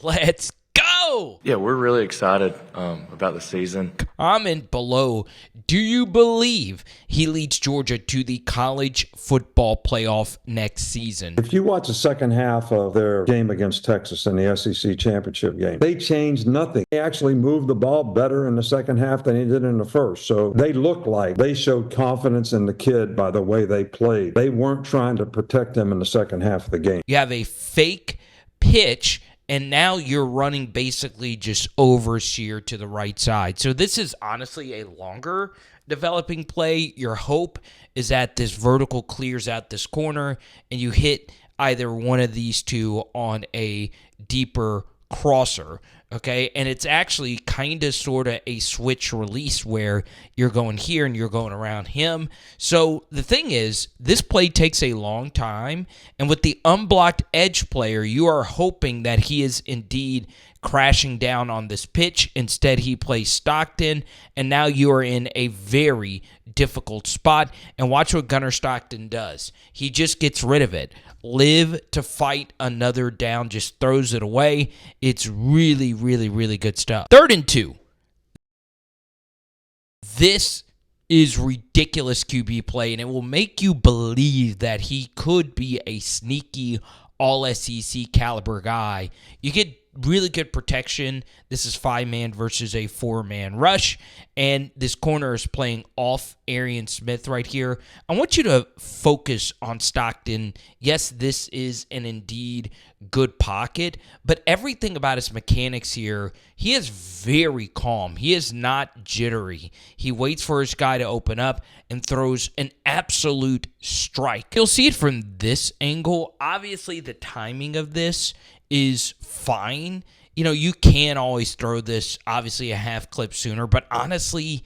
Let's go! Yeah, we're really excited about the season. Comment below, do you believe he leads Georgia to the college football playoff next season? If you watch the second half of their game against Texas in the SEC championship game, they changed nothing. They actually moved the ball better in the second half than they did in the first. So they looked like they showed confidence in the kid by the way they played. They weren't trying to protect him in the second half of the game. You have a fake pitch, and now you're running basically just overseer to the right side. So this is honestly a longer developing play. Your hope is that this vertical clears out this corner and you hit either one of these two on a deeper crosser. Okay, and it's actually kind of sort of a switch release where you're going here and you're going around him. So the thing is, this play takes a long time, and with the unblocked edge player, you are hoping that he is indeed crashing down on this pitch. Instead, he plays Stockton, and now you are in a very difficult spot. And watch what Gunner Stockton does. He just gets rid of it. Live to fight another down, just throws it away. It's really, really, really good stuff. 3rd and 2. This is ridiculous QB play, and it will make you believe that he could be a sneaky all-SEC caliber guy. You get really good protection. This is 5-man versus a 4-man rush, and this corner is playing off Arian Smith right here. I want you to focus on Stockton. Yes, this is an indeed good pocket, but everything about his mechanics here, he is very calm. He is not jittery. He waits for his guy to open up and throws an absolute strike. You'll see it from this angle. Obviously, the timing of this is fine. You know, you can always throw this, obviously, a half clip sooner, but honestly,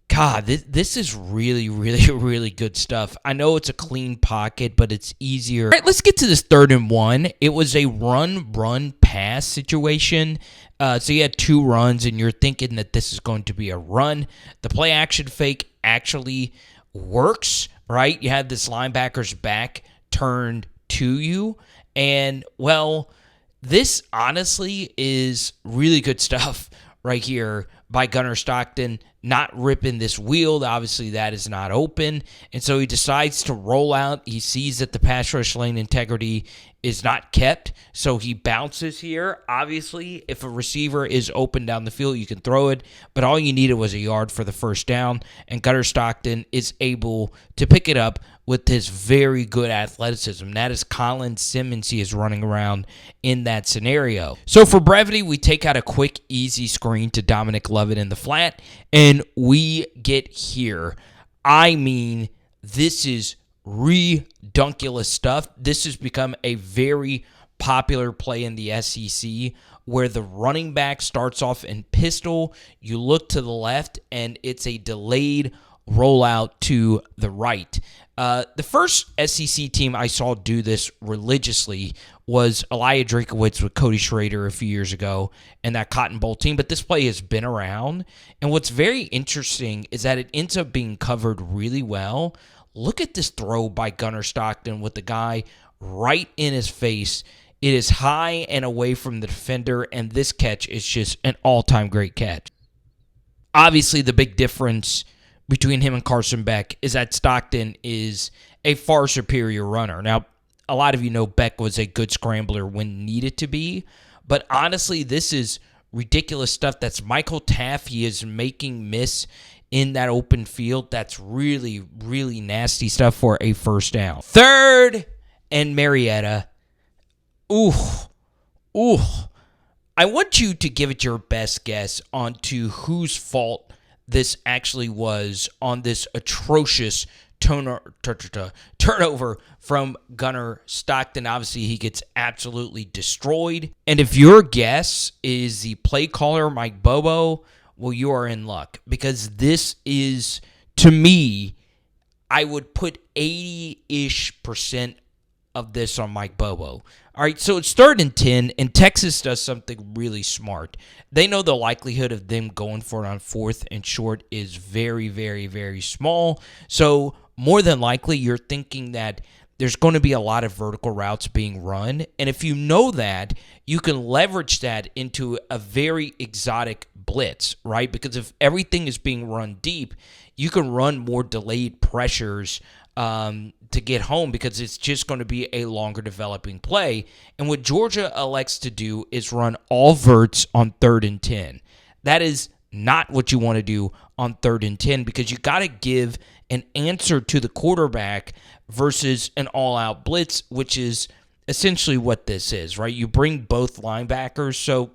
God, this is really, really, really good stuff. I know it's a clean pocket, but it's easier. All right, let's get to this 3rd and 1. It was a run, pass situation. So you had 2 runs, and you're thinking that this is going to be a run. The play action fake actually works, right? You had this linebacker's back turned to you, and, well, this honestly is really good stuff right here by Gunner Stockton, not ripping this wheel. Obviously, that is not open, and so he decides to roll out. He sees that the pass rush lane integrity is not kept, so he bounces here. Obviously, if a receiver is open down the field, you can throw it, but all you needed was a yard for the first down, and Gunner Stockton is able to pick it up with his very good athleticism. That is Colin Simmons he is running around in that scenario. So for brevity, we take out a quick, easy screen to Dominic Lovett in the flat, and we get here. I mean, this is redunculous stuff. This has become a very popular play in the SEC where the running back starts off in pistol. You look to the left, and it's a delayed rollout to the right. The first SEC team I saw do this religiously was Elijah Drakowitz with Cody Schrader a few years ago and that Cotton Bowl team, but this play has been around. And what's very interesting is that it ends up being covered really well. Look at this throw by Gunner Stockton with the guy right in his face. It is high and away from the defender, and this catch is just an all-time great catch. Obviously, the big difference between him and Carson Beck is that Stockton is a far superior runner. Now, a lot of you know Beck was a good scrambler when needed to be, but honestly, this is ridiculous stuff. That's Michael Taff. He is making miss in that open field. That's really, really nasty stuff for a first down. 3rd and Marietta. Ooh. I want you to give it your best guess onto whose fault this actually was on this atrocious turnover from Gunner Stockton. Obviously, he gets absolutely destroyed. And if your guess is the play caller, Mike Bobo, well, you are in luck, because this is, to me, I would put 80-ish% of this on Mike Bobo. All right, so it's 3rd and 10, and Texas does something really smart. They know the likelihood of them going for it on 4th and short is very, very, very small. So more than likely, you're thinking that there's going to be a lot of vertical routes being run. And if you know that, you can leverage that into a very exotic blitz, right? Because if everything is being run deep, you can run more delayed pressures to get home because it's just going to be a longer developing play. And what Georgia elects to do is run all verts on 3rd and 10. That is not what you want to do on 3rd and 10 because you got to give an answer to the quarterback versus an all-out blitz, which is essentially what this is, right? You bring both linebackers. So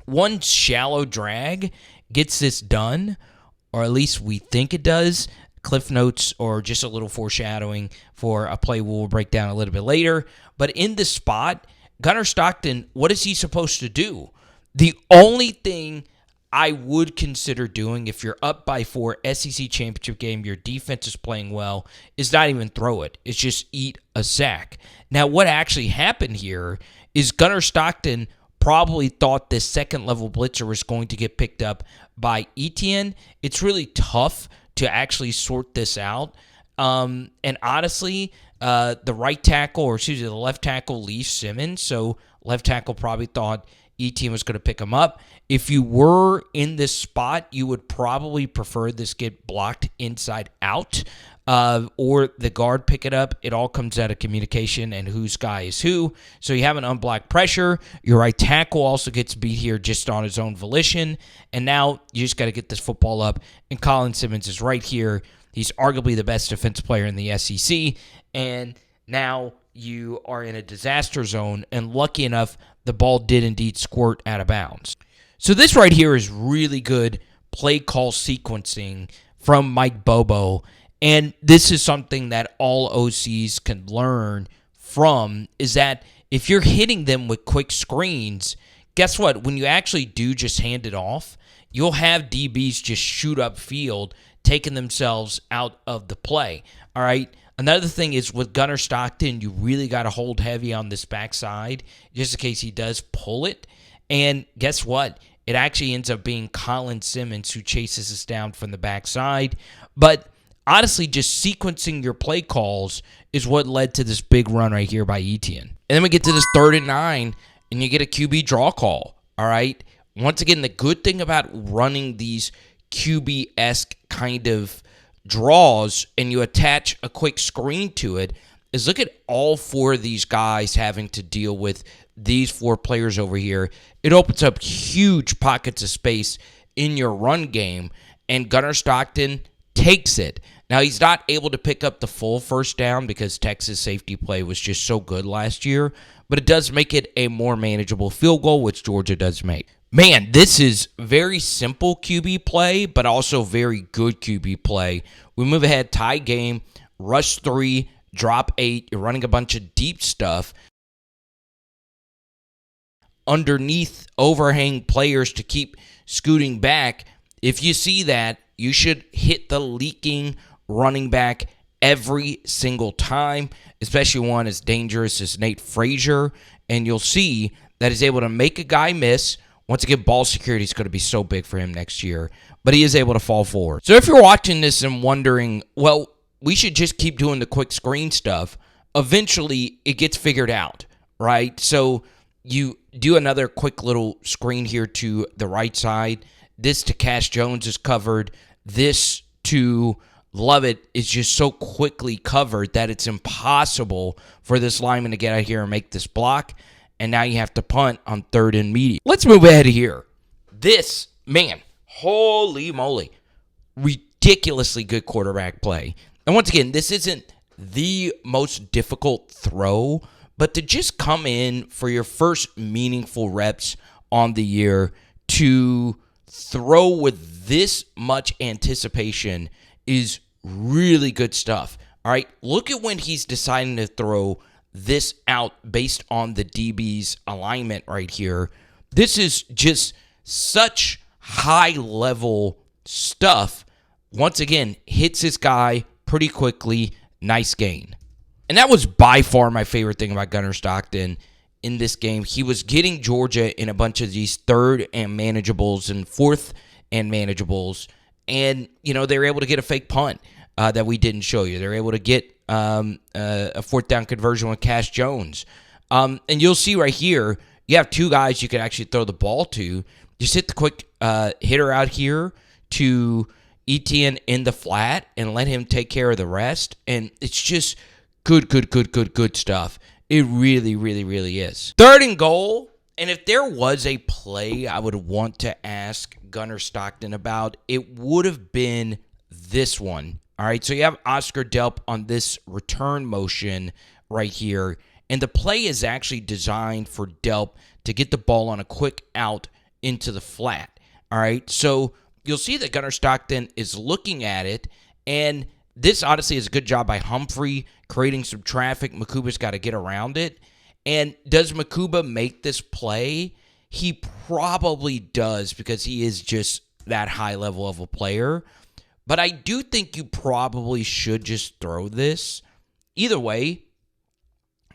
one shallow drag gets this done, or at least we think it does. Cliff notes or just a little foreshadowing for a play we'll break down a little bit later. But in this spot, Gunner Stockton, what is he supposed to do? The only thing I would consider doing if you're up by 4, SEC championship game, your defense is playing well, is not even throw it. It's just eat a sack. Now, what actually happened here is Gunner Stockton probably thought this second-level blitzer was going to get picked up by Etienne. It's really tough to actually sort this out. And honestly, the left tackle leaves Simmons, so left tackle probably thought Etienne was going to pick him up. If you were in this spot, you would probably prefer this get blocked inside out or the guard pick it up. It all comes out of communication and whose guy is who. So you have an unblocked pressure. Your right tackle also gets beat here just on his own volition. And now you just got to get this football up. And Colin Simmons is right here. He's arguably the best defensive player in the SEC. And now you are in a disaster zone. And lucky enough, the ball did indeed squirt out of bounds. So this right here is really good play call sequencing from Mike Bobo. And this is something that all OCs can learn from, is that if you're hitting them with quick screens, guess what? When you actually do just hand it off, you'll have DBs just shoot up field, taking themselves out of the play. All right? Another thing is with Gunner Stockton, you really got to hold heavy on this backside just in case he does pull it. And guess what? It actually ends up being Colin Simmons who chases us down from the backside. But honestly, just sequencing your play calls is what led to this big run right here by Etienne. And then we get to this 3rd and 9, and you get a QB draw call, all right? Once again, the good thing about running these QB-esque kind of draws and you attach a quick screen to it is look at all 4 of these guys having to deal with these 4 players over here. It opens up huge pockets of space in your run game, and Gunner Stockton takes it. Now, he's not able to pick up the full first down because Texas safety play was just so good last year, but it does make it a more manageable field goal, which Georgia does make. Man, this is very simple QB play, but also very good QB play. We move ahead, tie game, rush 3, drop 8. You're running a bunch of deep stuff underneath overhang players to keep scooting back. If you see that, you should hit the leaking running back every single time, especially one as dangerous as Nate Frazier, and you'll see that he's able to make a guy miss. Once again, ball security is going to be so big for him next year, but he is able to fall forward. So if you're watching this and wondering, well, we should just keep doing the quick screen stuff, eventually it gets figured out, right? So you do another quick little screen here to the right side. This to Cash Jones is covered. This to Lovett is just so quickly covered that it's impossible for this lineman to get out here and make this block. And now you have to punt on 3rd and medium. Let's move ahead here. This, man, holy moly, ridiculously good quarterback play. And once again, this isn't the most difficult throw, but to just come in for your first meaningful reps on the year to throw with this much anticipation is really good stuff. All right, look at when he's deciding to throw this out based on the DB's alignment right here. This is just such high-level stuff. Once again, hits his guy pretty quickly. Nice gain. And that was by far my favorite thing about Gunner Stockton in this game. He was getting Georgia in a bunch of these 3rd and manageables and 4th and manageables. And, you know, they were able to get a fake punt that we didn't show you. They were able to get a fourth down conversion with Cash Jones. And you'll see right here, you have two guys you can actually throw the ball to. Just hit the quick hitter out here to Etienne in the flat and let him take care of the rest. And it's just good stuff. It really, really, really is. 3rd and goal. And if there was a play I would want to ask Gunner Stockton about, it would have been this one. All right, so you have Oscar Delp on this return motion right here. And the play is actually designed for Delp to get the ball on a quick out into the flat. All right, so you'll see that Gunner Stockton is looking at it. And this, honestly, is a good job by Humphrey creating some traffic. Makuba's got to get around it. And does Makuba make this play? He probably does because he is just that high level of a player. But I do think you probably should just throw this. Either way,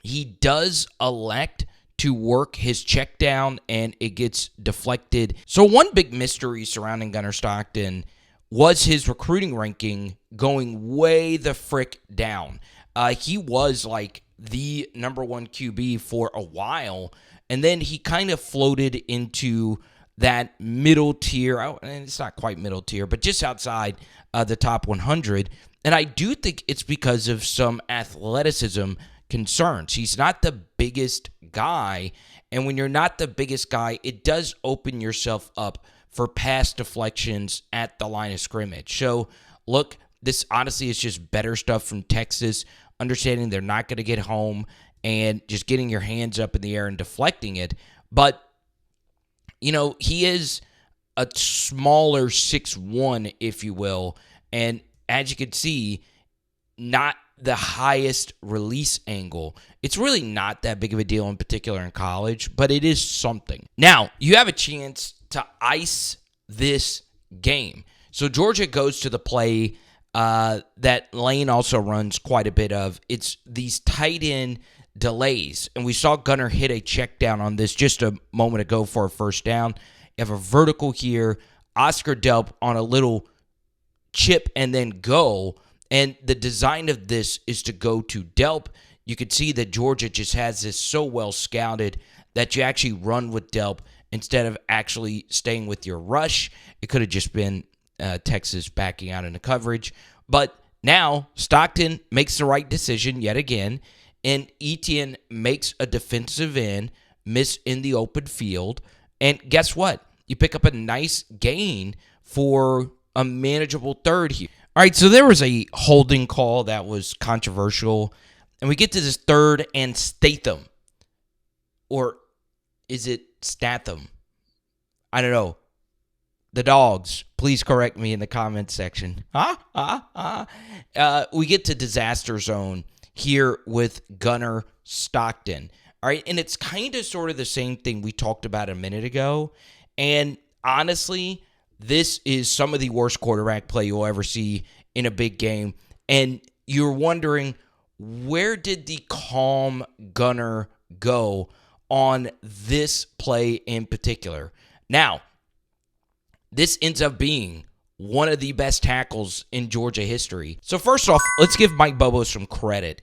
he does elect to work his check down and it gets deflected. So one big mystery surrounding Gunner Stockton was his recruiting ranking going way the frick down. He was like the number 1 QB for a while, and then he kind of floated into that middle tier. And it's not quite middle tier, but just outside the top 100. And I do think it's because of some athleticism concerns. He's not the biggest guy, and when you're not the biggest guy, it does open yourself up for pass deflections at the line of scrimmage. So, look, this honestly is just better stuff from Texas, understanding they're not going to get home and just getting your hands up in the air and deflecting it. But, you know, he is a smaller 6'1", if you will, and as you can see, not the highest release angle. It's really not that big of a deal in particular in college, but it is something. Now, you have a chance to ice this game. So Georgia goes to the play that Lane also runs quite a bit of. It's these tight end delays. And we saw Gunner hit a check down on this just a moment ago for a first down. You have a vertical here. Oscar Delp on a little chip and then go. And the design of this is to go to Delp. You can see that Georgia just has this so well scouted that you actually run with Delp instead of actually staying with your rush. It could have just been Texas backing out into coverage. But now Stockton makes the right decision yet again, and Etienne makes a defensive end miss in the open field. And guess what? You pick up a nice gain for a manageable third here. All right, so there was a holding call that was controversial, and we get to this 3rd and Statham. Or is it Statham? I don't know. The dogs, please correct me in the comments section. We get to disaster zone here with Gunner Stockton. All right, and it's kind of sort of the same thing we talked about a minute ago. And honestly, this is some of the worst quarterback play you'll ever see in a big game. And you're wondering, where did the calm Gunner go on this play in particular? Now, this ends up being one of the best tackles in Georgia history. So first off, let's give Mike Bobo some credit.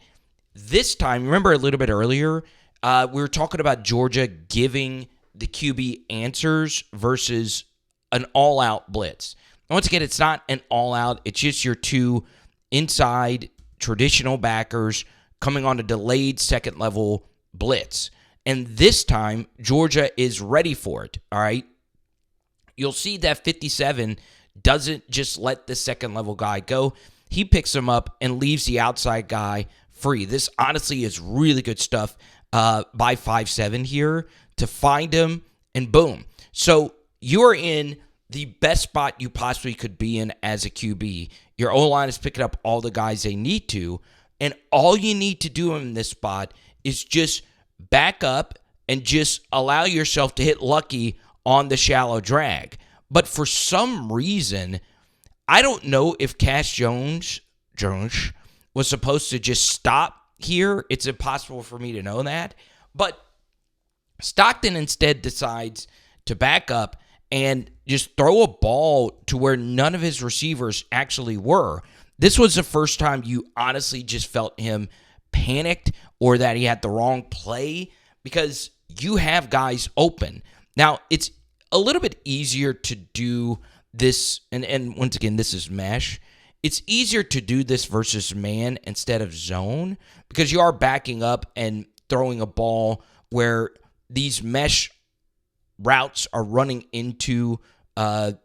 This time, remember a little bit earlier, we were talking about Georgia giving the QB answers versus an all-out blitz. And once again, it's not an all-out. It's just your two inside traditional backers coming on a delayed second-level blitz. And this time, Georgia is ready for it, all right? You'll see that 57 doesn't just let the second-level guy go. He picks him up and leaves the outside guy free. This honestly is really good stuff by 5'7" here to find him, and boom. So you're in the best spot you possibly could be in as a QB. Your O-line is picking up all the guys they need to, and all you need to do in this spot is just back up and just allow yourself to hit Lucky on the shallow drag. But for some reason, I don't know if Cash Jones was supposed to just stop here. It's impossible for me to know that. But Stockton instead decides to back up and just throw a ball to where none of his receivers actually were. this was the first time you honestly just felt him panicked or that he had the wrong play because you have guys open. Now, it's a little bit easier to do this, and once again, this is mesh. It's easier to do this versus man instead of zone because you are backing up and throwing a ball where these mesh routes are running into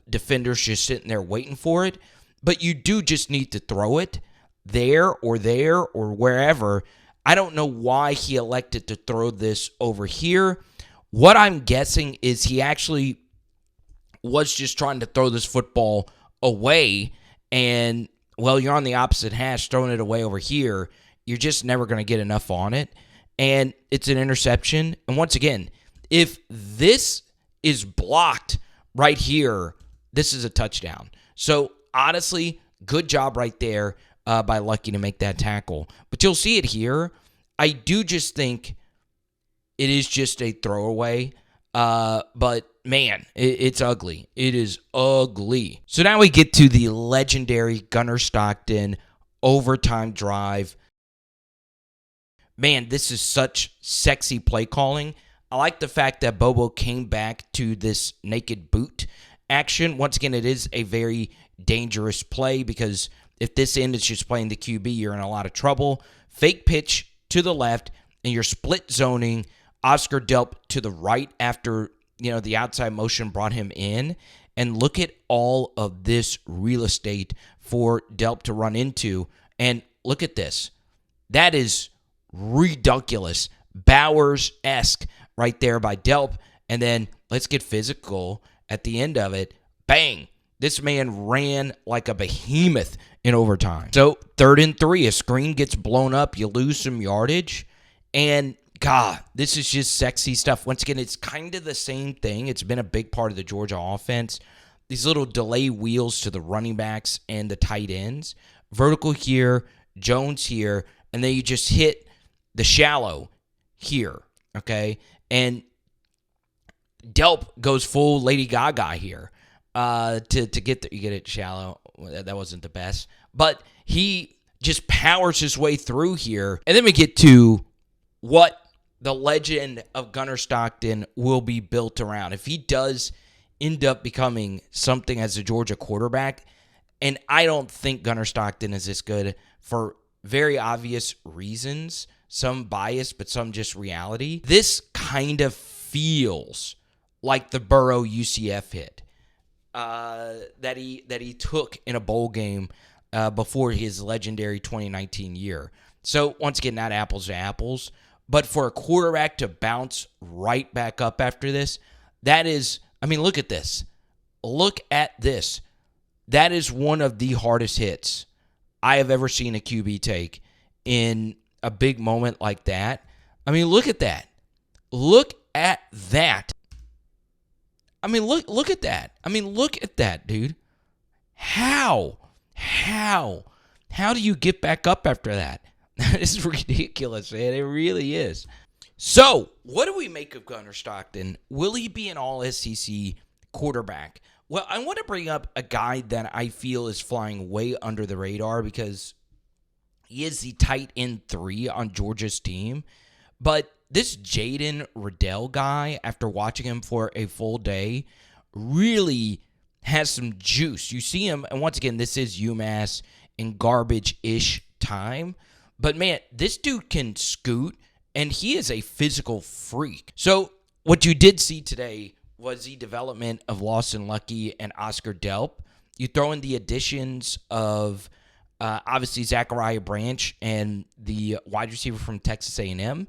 defenders just sitting there waiting for it. But you do just need to throw it there or wherever. I don't know why he elected to throw this over here. What I'm guessing is he actually was just trying to throw this football away. And, well, you're on the opposite hash throwing it away over here. You're just never going to get enough on it. And it's an interception. And once again, if this is blocked right here, this is a touchdown. So, honestly, good job right there by Luckie to make that tackle. But you'll see it here. I do just think it is just a throwaway. But, man, it's ugly. It is ugly. So now we get to the legendary Gunner Stockton overtime drive. Man, this is such sexy play calling. I like the fact that Bobo came back to this naked boot action. Once again, it is a very dangerous play because if this end is just playing the QB, you're in a lot of trouble. Fake pitch to the left, and you're split zoning Oscar Delp to the right after, the outside motion brought him in. And look at all of this real estate for Delp to run into. And look at this. That is ridiculous. Bowers-esque right there by Delp. And then let's get physical at the end of it. Bang. This man ran like a behemoth in overtime. So 3rd and 3, a screen gets blown up. You lose some yardage. And, God, this is just sexy stuff. Once again, it's kind of the same thing. It's been a big part of the Georgia offense. These little delay wheels to the running backs and the tight ends. Vertical here, Jones here, and then you just hit the shallow here, okay? And Delp goes full Lady Gaga here to get you get it shallow. That wasn't the best. But he just powers his way through here. And then we get to what the legend of Gunner Stockton will be built around. If he does end up becoming something as a Georgia quarterback, and I don't think Gunner Stockton is this good for very obvious reasons, some bias, but some just reality. This kind of feels like the Burrow UCF hit that he took in a bowl game before his legendary 2019 year. So once again, not apples to apples, but for a quarterback to bounce right back up after this, that is, look at this. Look at this. That is one of the hardest hits I have ever seen a QB take in a big moment like that. Look at that. Look at that. Look at that. Look at that, dude. How do you get back up after that? That is ridiculous, man. It really is. So, what do we make of Gunner Stockton? Will he be an all-SEC quarterback? Well, I want to bring up a guy that I feel is flying way under the radar because he is the tight end 3 on Georgia's team. But this Jaden Riddell guy, after watching him for a full day, really has some juice. You see him, and once again, this is UMass in garbage-ish time. But, man, this dude can scoot, and he is a physical freak. So, what you did see today was the development of Lawson Luckie and Oscar Delp. You throw in the additions of, obviously, Zachariah Branch and the wide receiver from Texas A&M.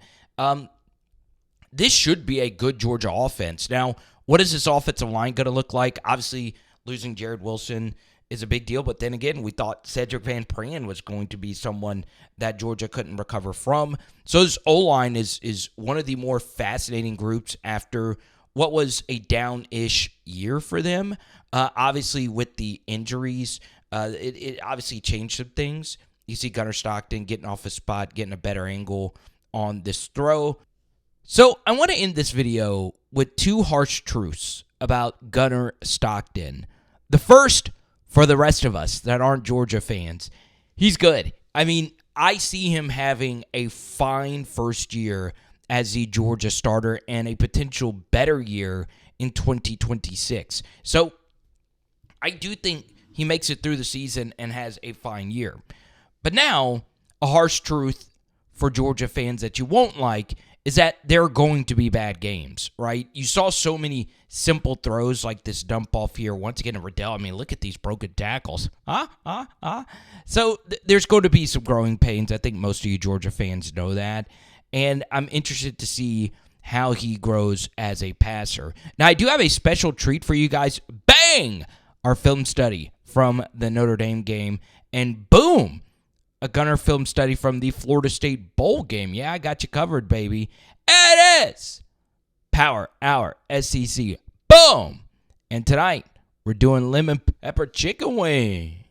This should be a good Georgia offense. Now, what is this offensive line going to look like? Obviously, losing Jared Wilson is a big deal, but then again, we thought Cedric Van Pran was going to be someone that Georgia couldn't recover from. So this O-line is one of the more fascinating groups after what was a down-ish year for them. Obviously, with the injuries, it obviously changed some things. You see Gunner Stockton getting off his spot, getting a better angle on this throw. So I want to end this video with 2 harsh truths about Gunner Stockton. The first, for the rest of us that aren't Georgia fans, He's good. I mean, I see him having a fine first year as the Georgia starter and a potential better year in 2026. So I do think he makes it through the season and has a fine year. But now, a harsh truth for Georgia fans that you won't like is that there are going to be bad games, right? You saw so many simple throws like this dump off here. Once again, Riddell, I mean, look at these broken tackles. So there's going to be some growing pains. I think most of you Georgia fans know that. And I'm interested to see how he grows as a passer. Now, I do have a special treat for you guys. Bang! Our film study from the Notre Dame game. And boom! A Gunner film study from the Florida State Bowl game. Yeah, I got you covered, baby. It is Power Hour SEC. Boom! And tonight, we're doing lemon pepper chicken wing.